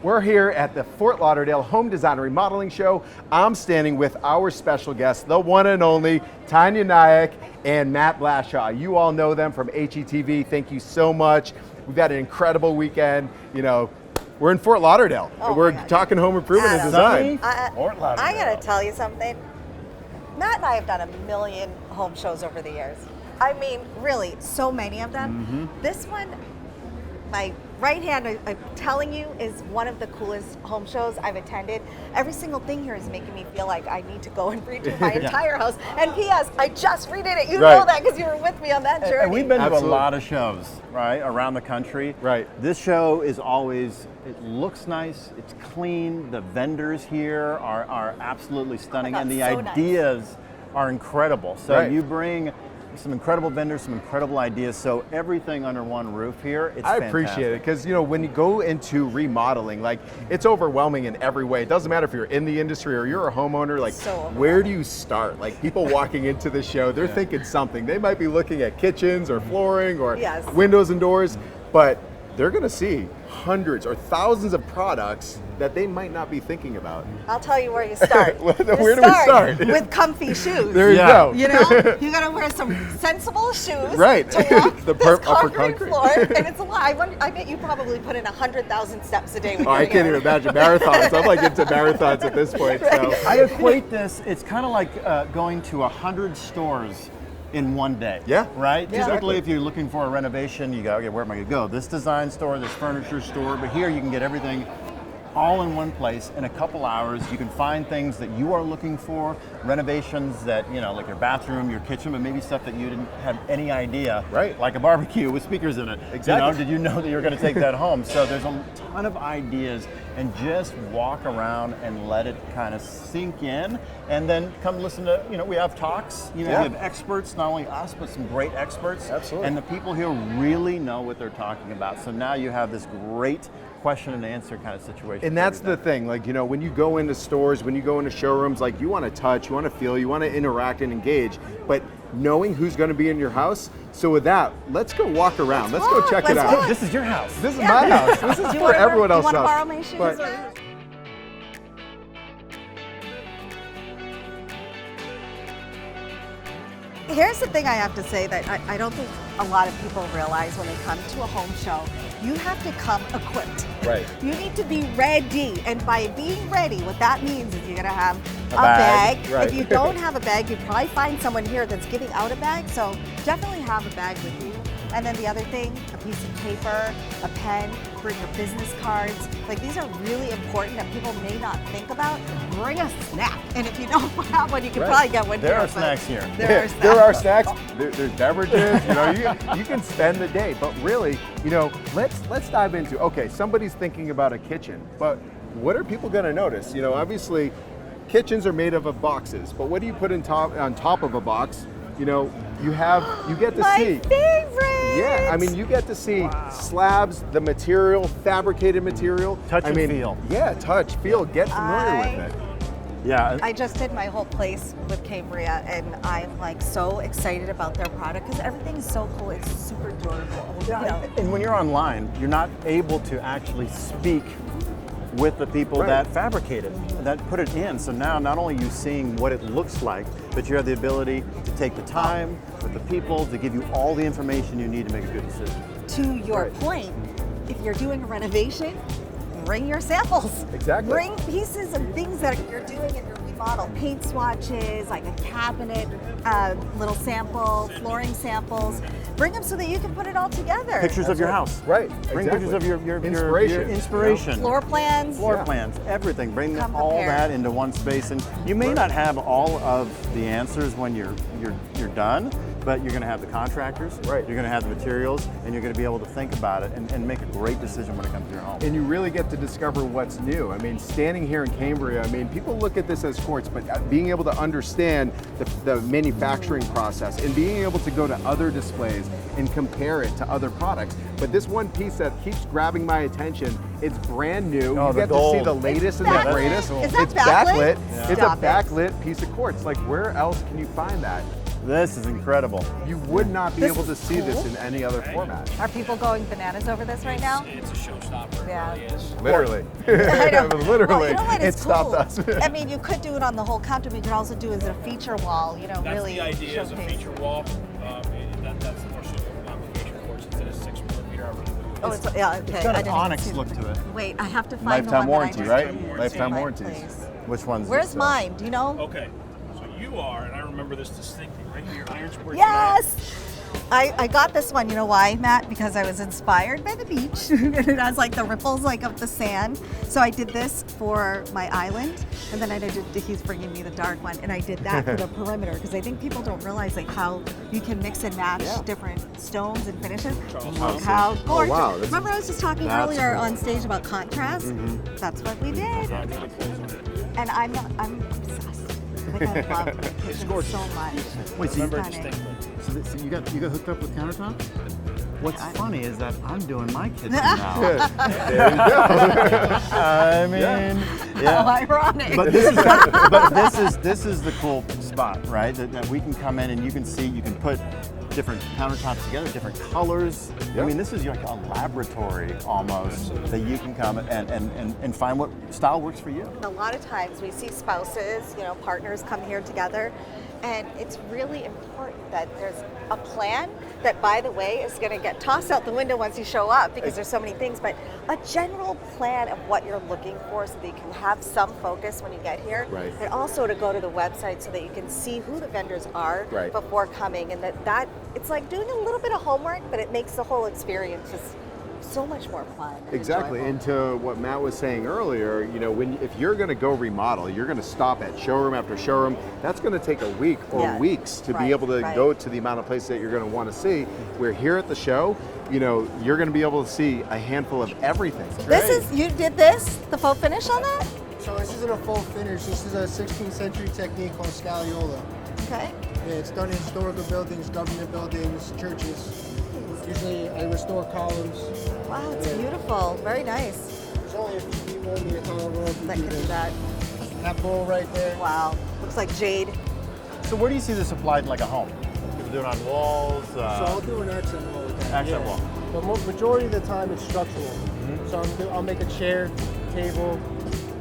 We're here at the Fort Lauderdale Home Design and Remodeling Show. I'm standing with our special guests, the one and only Taniya Nayak and Matt Blashaw. You all know them from HGTV. Thank you so much. We've had an incredible weekend. You know, we're in Fort Lauderdale. Oh, we're talking home improvement and design. Fort Lauderdale. I gotta tell you something. Matt and I have done a million home shows over the years. I mean, really, so many of them. This one, my right hand, I'm telling you, is one of the coolest home shows I've attended. Every single thing here is making me feel like I need to go and redo my entire house. And P.S., I just redid it. You know that because you were with me on that journey. And we've been to a lot of shows, right, around the country. Right. This show is always, it looks nice, it's clean, the vendors here are absolutely stunning, and the ideas are incredible. So you bring some incredible vendors, some incredible ideas, so everything under one roof here, it's fantastic. I appreciate it, because you know, when you go into remodeling, like, it's overwhelming in every way. It doesn't matter if you're in the industry or you're a homeowner, like, where do you start? Like, people walking into the show, they're thinking something. They might be looking at kitchens or flooring or windows and doors, but they're gonna see hundreds or thousands of products that they might not be thinking about. I'll tell you where you start. Where do we start? With comfy shoes. There you go. You know, you gotta wear some sensible shoes to walk the this concrete floor. And it's a lot. I bet you probably put in 100,000 steps a day. When I can't even imagine marathons. I'm like into marathons at this point. So I equate this, it's kind of like going to 100 stores in one day. Yeah. Right? Yeah. Typically, if you're looking for a renovation, you go, okay, where am I going to go? This design store, this furniture store, but here you can get everything all in one place in a couple hours. You can find things that you are looking for, renovations that, you know, like your bathroom, your kitchen, but maybe stuff that you didn't have any idea. Right. Like a barbecue with speakers in it. Exactly. You know, did you know that you were going to take that home? So there's a ton of ideas, and just walk around and let it kind of sink in, and then come listen to, you know, we have talks, you know, we have experts, not only us, but some great experts. Absolutely. And the people here really know what they're talking about. So now you have this great question and answer kind of situation. And that's the thing, like, you know, when you go into stores, when you go into showrooms, like, you want to touch, you want to feel, you want to interact and engage, but knowing who's going to be in your house. So with that, let's go walk around. Let's go check it out. This is your house. This is my house. This is for everyone else's house. You want to borrow my shoes? But here's the thing I have to say that I don't think a lot of people realize when they come to a home show. You have to come equipped. Right. You need to be ready, and by being ready, what that means is you're gonna have a bag. Right. If you don't have a bag, you probably find someone here that's giving out a bag, so definitely have a bag with you. And then the other thing, a piece of paper, a pen, bring your business cards. Like, these are really important that people may not think about. Bring a snack, and if you don't have one, you can probably get one here. There are snacks here. There are snacks. There's beverages. You know, you can spend the day. But really, you know, let's dive into. Okay, somebody's thinking about a kitchen, but what are people going to notice? You know, obviously, kitchens are made up of boxes. But what do you put on top of a box? You know, you get to see. My favorite. Yeah, I mean, you get to see slabs, the material, fabricated material. Touch and feel. Yeah, touch, feel, get familiar with it. Yeah. I just did my whole place with Cambria, and I'm like so excited about their product because everything is so cool. It's super durable. Yeah, You know? and when you're online, you're not able to actually speak with the people that fabricate it, that put it in. So now not only are you seeing what it looks like, but you have the ability to take the time with the people to give you all the information you need to make a good decision. To your point, if you're doing a renovation, bring your samples. Exactly. Bring pieces of things that you're doing in your remodel. Paint swatches, like a cabinet, little sample, flooring samples. Bring them so that you can put it all together. Pictures of your house. Right. Bring pictures of your inspiration. inspiration. Floor plans. Floor plans, everything. Bring all that into one space. And you may not have all of the answers when you're done, but you're going to have the contractors, you're going to have the materials, and you're going to be able to think about it and make a great decision when it comes to your home. And you really get to discover what's new. I mean, standing here in Cambria, I mean, people look at this as Quartz, but being able to understand the manufacturing process and being able to go to other displays and compare it to other products. But this one piece that keeps grabbing my attention, it's brand new. You get to see the latest and the greatest. Is that it's backlit? It's a backlit piece of quartz. Like, where else can you find that? This is incredible. You would not be This able to is see this cool. in any other format. Are people going bananas over this right now? It's a showstopper. Yeah. It really is. Literally. I know. Literally. Well, you know what? It It's stopped cool. us. I mean, you could do it on the whole counter, but you could also do it as a feature wall. You know, That's really the idea as a showcase. feature wall. That's the first application course. Instead of 6mm. Oh, it's, yeah, okay. It's got I an didn't onyx see look to it. Wait, I have to find the Lifetime one warranty, that I right? just- Lifetime Right, warranties. please. Which one's Where's this, mine? Do you know? Okay, so you are, and I remember this distinctly, right here, Iron Spring. Yes! I got this one, you know why, Matt? Because I was inspired by the beach. And it has like the ripples like of the sand. So I did this for my island, and then he's bringing me the dark one, and I did that for the perimeter, because I think people don't realize like how you can mix and match different stones and finishes. Look how gorgeous. wow, that's- Remember I was just talking That's earlier cool. on stage about contrast? That's what we did. And I'm obsessed. Like I love the kitchen so much. Wait, so you, Remember Stunning. distinctly. so you got hooked up with countertop? What's funny is that I'm doing my kitchen now. There you go. I mean, How yeah. ironic. But this is the cool spot, right? That we can come in and you can see, you can put different countertops together, different colors. I Yep. mean, this is like a laboratory almost that you can come and find what style works for you. A lot of times we see spouses, you know, partners come here together, and it's really important that there's a plan that, by the way, is going to get tossed out the window once you show up because there's so many things, but a general plan of what you're looking for so that you can have some focus when you get here. Right. And also to go to the website so that you can see who the vendors are Right. before coming, and that it's like doing a little bit of homework, but it makes the whole experience just so much more fun. And Exactly. enjoyable. And to what Matt was saying earlier, you know, if you're going to go remodel, you're going to stop at showroom after showroom. That's going to take a week or Yeah. weeks to Right, be able to right. go to the amount of places that you're going to want to see. Where here at the show, you know, you're going to be able to see a handful of everything. This is, you did this, the faux finish on that? So this isn't a full finish. This is a 16th century technique called scagliola. Okay. Yeah, it's done in historical buildings, government buildings, churches. Usually I restore columns. Wow, it's beautiful. Very nice. There's only a few people in the entire world who That do can do this. that. That bowl right there. Wow. Looks like jade. So where do you see this applied in like a home? You do it on walls? So I'll do an accent wall with that. Accent wall. But majority of the time it's structural. So I'll make a chair, table,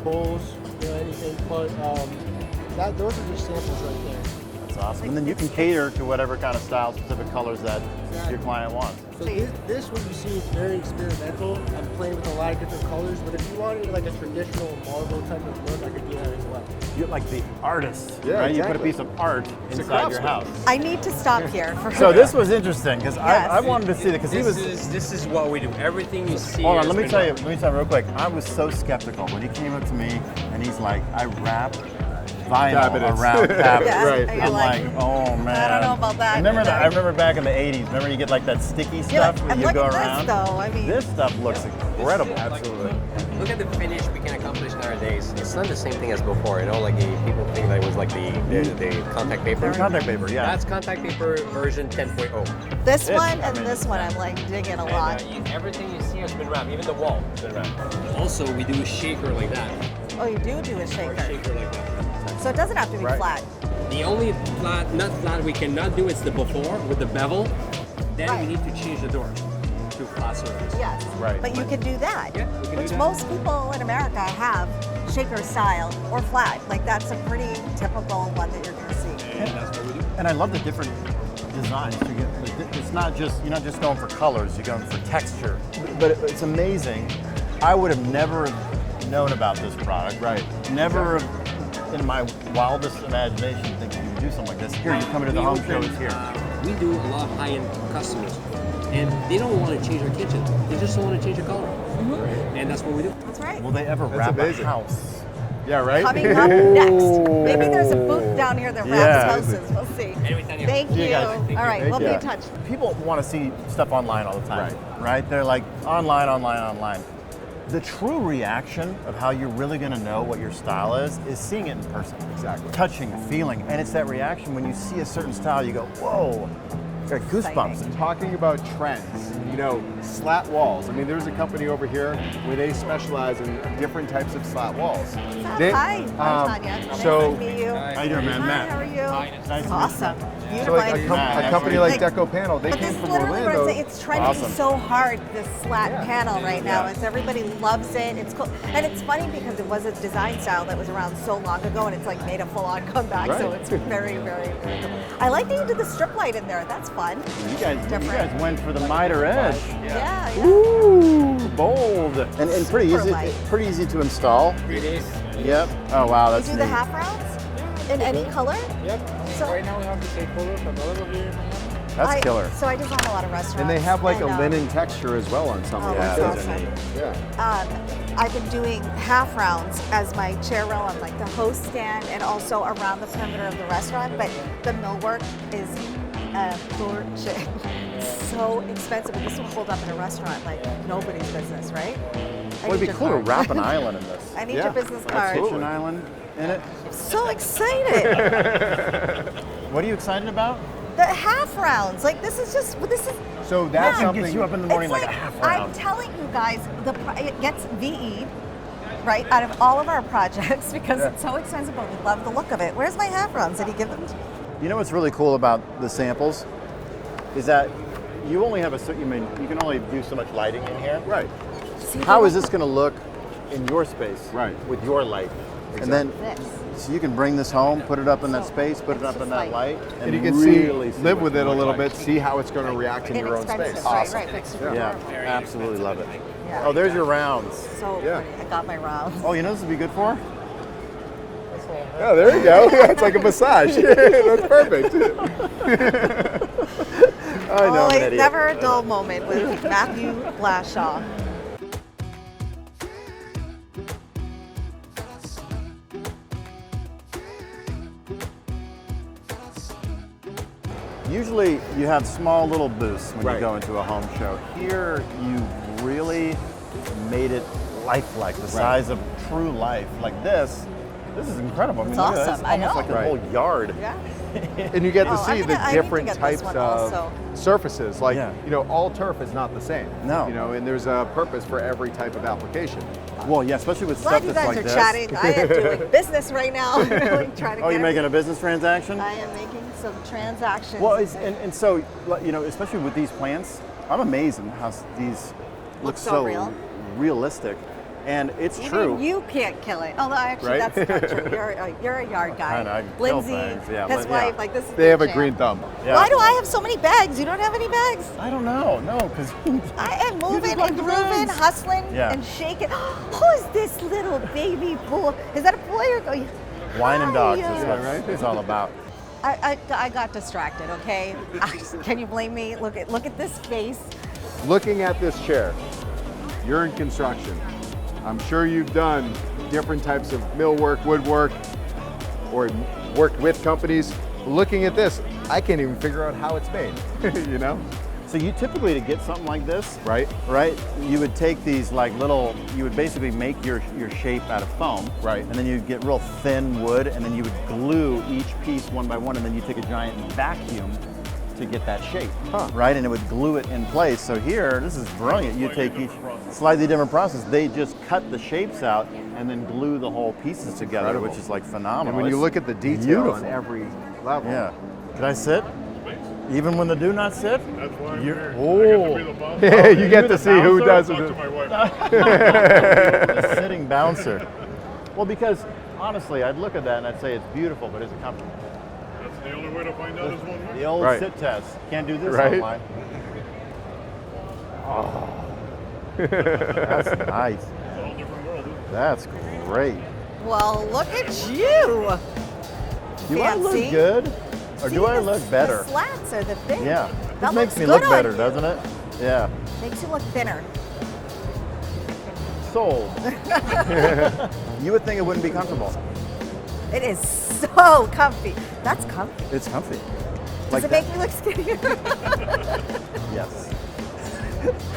bowls, you know, anything. But those are just samples right there. That's awesome. And then you can cater to whatever kind of style, specific colors that your client wants. So this what you see is very experimental. I'm playing with a lot of different colors, but if you wanted like a traditional marble type of look, I could do that as well. You're like the artist, Yeah, right? You put a exactly. piece of art a inside your craftsman. house. I need to stop here for So this was interesting because Yes. I wanted to see that because he was. This is what we do. Everything you see. Hold on, has let me been tell you. done. Let me tell you real quick. I was so skeptical when he came up to me and he's like, "I wrap vinyl Cabinets. around cabinets." Yeah, Right. and you're I'm like, "Oh man." I don't know about that. I remember back in the '80s. Remember you get like that sticky You're like, stuff when and you look go at around. this though. I mean, This stuff looks incredible. Absolutely. Look at the finish we can accomplish nowadays. It's not the same thing as before. You know, like people think that it was like the contact paper. Contact paper, yeah. That's contact paper version 10.0. this one I and mean, this one, I'm like digging a lot. Everything you see has been wrapped. Even the wall has been wrapped. Also, we do a shaker like that. Oh, you do a Or a shaker. shaker like that. So it doesn't have to be Right. flat. The only not flat we cannot do is the before with the bevel. Then Right. we need to change the door to flat surface. Yes. Right. But you can do that. Yeah, we can do which that. most people in America have shaker style or flat. Like that's a pretty typical one that you're going to see. And that's what we do. And I love the different designs. It's not just you're not just going for colors. You're going for texture. But it's amazing. I would have never known about this product. Right. Never in my wildest imagination think you would do something like this. Here, you're coming to the We home open, show. It's here. We do a lot of high-end customers, and they don't want to change their kitchen. They just don't want to change the color, and that's what we do. That's right. Will they ever wrap amazing. a house? Yeah, right? Coming up next. Maybe there's a booth down here that wraps Yeah. houses. We'll see. Anyway, Taniya. Thank See you you. guys. All right, Thank we'll you. be in touch. People want to see stuff online all the time, right? They're like online. The true reaction of how you're really going to know what your style is seeing it in person. Exactly. Touching, feeling, and it's that reaction when you see a certain style, you go, whoa, Got goosebumps. Talking about trends, you know, slat walls. I mean, there's a company over here where they specialize in different types of slat walls. Hi, I'm Tanya. So, Nice to meet you. How you doing, man? Hi, Matt. how are you? Hi, Nice to Awesome. so like Beautiful. a company like Like- Deco Panel, they But came this from literally what I'm Orlando. saying, it's trending Awesome. so hard, this slat panel right now. It's everybody loves it. It's cool. And it's funny because it was a design style that was around so long ago and it's like made a full-on comeback. So Right. it's very, very, very cool. I like that you did the strip light in there. That's fun. You guys Different. went for the miter edge. Yeah, yeah. Ooh, bold. And pretty Super easy, light. pretty easy to install. It is. Yep. Oh wow, You that's do the neat. half rounds in any color? Yep. So- Right now we have the same colors available here in Miami. That's killer. So I design a lot of restaurants. And they have like a and, linen texture as well on some Oh, of Yeah, them. that's those are awesome. neat. Yeah. I've been doing half rounds as my chair row on like the host stand and also around the perimeter of the restaurant, but the millwork is a fortune. So expensive, but this will hold up in a restaurant like nobody's business, right? Well, it'd be cool to wrap an island in this. I need Yeah, your business card. absolutely. Kitchen island in it. So excited. What are you excited about? The half rounds, like this is So that's Yeah. something. Gets you up in the morning it's like a half I'm round. telling you guys, it gets VE right out of all of our projects because it's so expensive, but we love the look of it. Where's my half rounds? Did he give them to you? You know what's really cool about the samples is that you only have you can only do so much lighting in here. Right. See, How they is this going to look in your space? Right. With your light. And then This. so you can bring this home, put it up in that So, space, put it it's up in just that like- light, And you can really see, live what with it a looks little like. bit, see how it's going to react in your own Inexpensive, space. right, fixed to Yeah, the absolutely love it. Yeah. Oh, there's your rounds. So Yeah. pretty. I got my rounds. Oh, you know this would be good for? Oh, there you go. It's like a massage. That's perfect. I know, I'm an Always, idiot. never a dull moment with Matthew Blashaw. Usually you have small little booths when Right. you go into a home show. Here you really made it lifelike, the size of true life. Like this is incredible. I mean, It's look at that. awesome. I Almost know. like a Right. whole yard. Yeah. And you get to Oh, see I need to different get this types one of also. surfaces. Like, Yeah. you know, all turf is not the same. No. You know, and there's a purpose for every type of application. Well, yeah, especially with Glad stuff you that's guys like are this. chatting. I am doing business right now. Really trying to Oh, get you're making a business transaction? I am making some transactions. Well, and so, you know, especially with these plants, I'm amazed at how these look so real. realistic. And it's Even true. you can't kill it. Although actually, Right? that's not true. You're a yard guy. Kinda, I kill Lindsay, things, yeah, his yeah. wife, like this is They their have a jam. green thumb. Yeah. Why do I have so many bags? You don't have any bags? I don't know, no, because I am moving like and the grooving, bags. hustling Yeah. and shaking. Who's this little baby boy? Is that a boy or? wine and dogs Hi, is what it's all about. I got distracted. Okay, can you blame me? Look at this face. Looking at this chair, you're in construction. I'm sure you've done different types of millwork, woodwork, or worked with companies. Looking at this, I can't even figure out how it's made, you know? So you typically, to get something like this, Right? you would take these like you would basically make your shape out of foam. Right. And then you'd get real thin wood, and then you would glue each piece one by one, and then you take a giant vacuum to get that shape. Huh. Right? And it would glue it in place. So here, this is brilliant. You take each slightly different process. They just cut the shapes out and then glue the whole pieces together, Incredible. which is like phenomenal. And when you It's look at the detail beautiful. on every level. Yeah. Could I sit? Even when the do not sit? That's why I'm You're- here. Oh. I get to be the boss. You get to see who does Talk it. to my wife. The sitting bouncer. Well, because honestly, I'd look at that and I'd say it's beautiful, but is it comfortable? That's the only way to find out is one way. The old Right. sit test. Can't do this Right. online. That's nice. It's a whole different world. Isn't it? That's great. Well, look at you. Do I look Fancy. good? Or See, do I the- look better? The slats are the thing. Yeah. That This makes looks me good look on better, you. doesn't it? Yeah. Makes you look thinner. Sold. You would think it wouldn't be comfortable. It is so comfy. That's comfy. It's comfy. Does it make me look skinnier? Yes.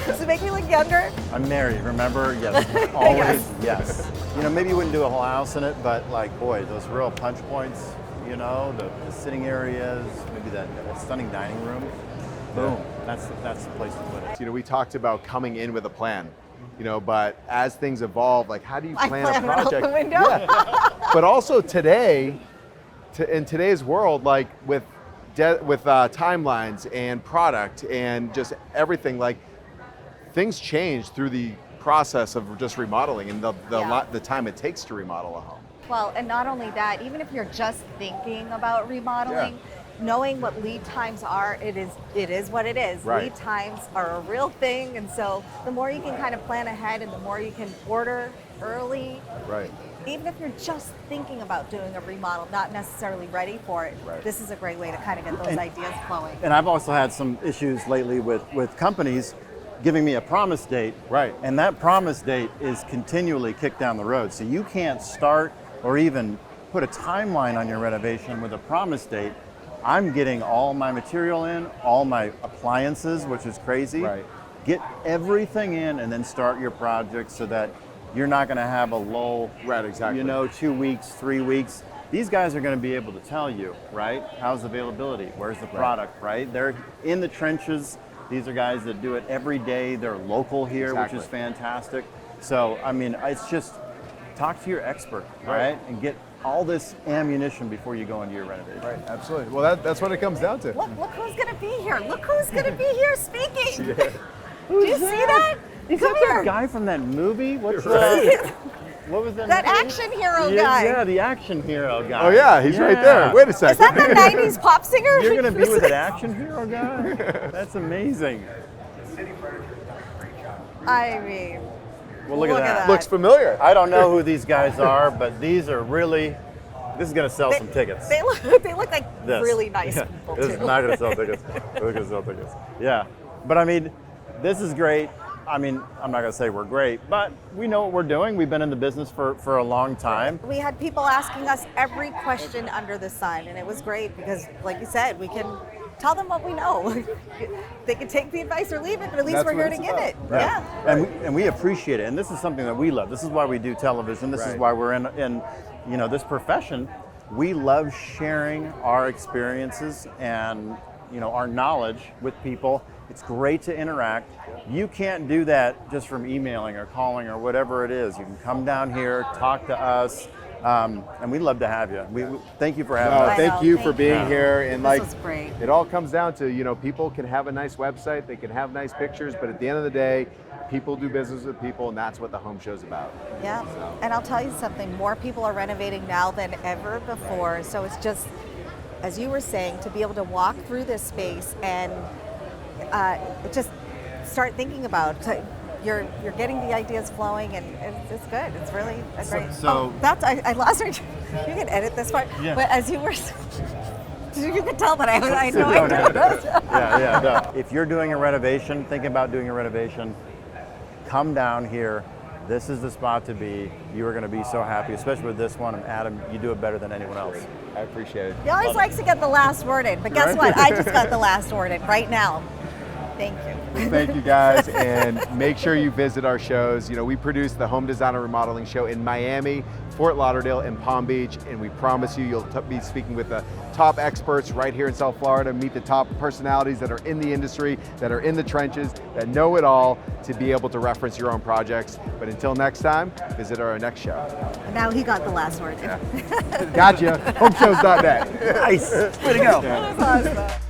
Does it make me look younger? I'm married, remember? Yes. Always, yes. You know, maybe you wouldn't do a whole house in it, but like, boy, those real punch points, you know, the sitting areas, maybe that stunning dining room. Boom. That's the place to put it. You know, we talked about coming in with a plan, you know, but as things evolve, like how do you My plan plan a went out project? the window. Yeah. But also today, in today's world, like with timelines and product and just everything, like things change through the process of just remodeling and the time it takes to remodel a home. Well, and not only that, even if you're just thinking about remodeling, knowing what lead times are, it is what it is. Right. Lead times are a real thing, and so the more you can kind of plan ahead and the more you can order early, Right. even if you're just thinking about doing a remodel, not necessarily ready for it, Right. this is a great way to kind of get those ideas flowing. And I've also had some issues lately with companies giving me a promise date. Right. And that promise date is continually kicked down the road. So you can't start or even put a timeline on your renovation with a promise date. I'm getting all my material in, all my appliances, which is crazy. Right. Get everything in and then start your project so that you're not going to have a lull. Right, exactly. You know, 2 weeks, 3 weeks. These guys are going to be able to tell you, right? How's availability? Where's the product, right? They're in the trenches. These are guys that do it every day. They're local here, Exactly. which is fantastic. So, I mean, it's just talk to your expert, right? And get all this ammunition before you go into your renovation. Right, absolutely. Well, that's what it comes down to. Look who's going to be here. Look who's going to be here speaking. Do you see that? Is Come that here. the guy from that movie? What's what was that? That movie? action hero Yeah, guy. yeah, the action hero guy. Oh yeah, he's right there. Wait a Is second. that the 90s pop singer? You're gonna be with an action hero guy? That's amazing. I mean, Well, look at that. Looks familiar. I don't know who these guys are, but these are really. This is gonna sell some tickets. They look like This. really nice Yeah. people This too. is not gonna sell tickets. We're gonna sell tickets. Yeah, but I mean, this is great. I mean, I'm not gonna say we're great, but we know what we're doing. We've been in the business for a long time. We had people asking us every question under the sun, and it was great because, like you said, we can tell them what we know. They can take the advice or leave it, but at least That's we're what here to it's give about. it. Yeah. Yeah. And we appreciate it, and this is something that we love. This is why we do television. This is Right. why we're in you know, this profession. We love sharing our experiences and, you know, our knowledge with people. It's great to interact. You can't do that just from emailing or calling or whatever it is. You can come down here, talk to us, and we'd love to have you. We thank you for having No, us. I thank know, you thank for being you. here. And This like, was great. it all comes down to, you know, people can have a nice website, they can have nice pictures, but at the end of the day, people do business with people, and that's what the home show's about. Yeah, and I'll tell you something, more people are renovating now than ever before. So it's just, as you were saying, to be able to walk through this space and just start thinking about you're getting the ideas flowing, and it's good. It's really a great. So- that's I lost her. You can edit this part, Yeah. but as you were, you could tell that I had no Don't edit idea. it. Yeah, no. If you're doing a renovation, thinking about doing a renovation, come down here. This is the spot to be. You are going to be so happy, especially with this one. And Adam, you do it better than anyone else. I appreciate it. He always likes to get the last word in, but guess what? I just got the last word in right now. Thank you. Thank you guys, and make sure you visit our shows. You know, we produce the Home Design and Remodeling Show in Miami, Fort Lauderdale, and Palm Beach, and we promise you, you'll be speaking with the top experts right here in South Florida, meet the top personalities that are in the industry, that are in the trenches, that know it all, to be able to reference your own projects. But until next time, visit our next show. Now he got the last word in. Gotcha. Homeshows.net. Nice. Way to go. That was awesome.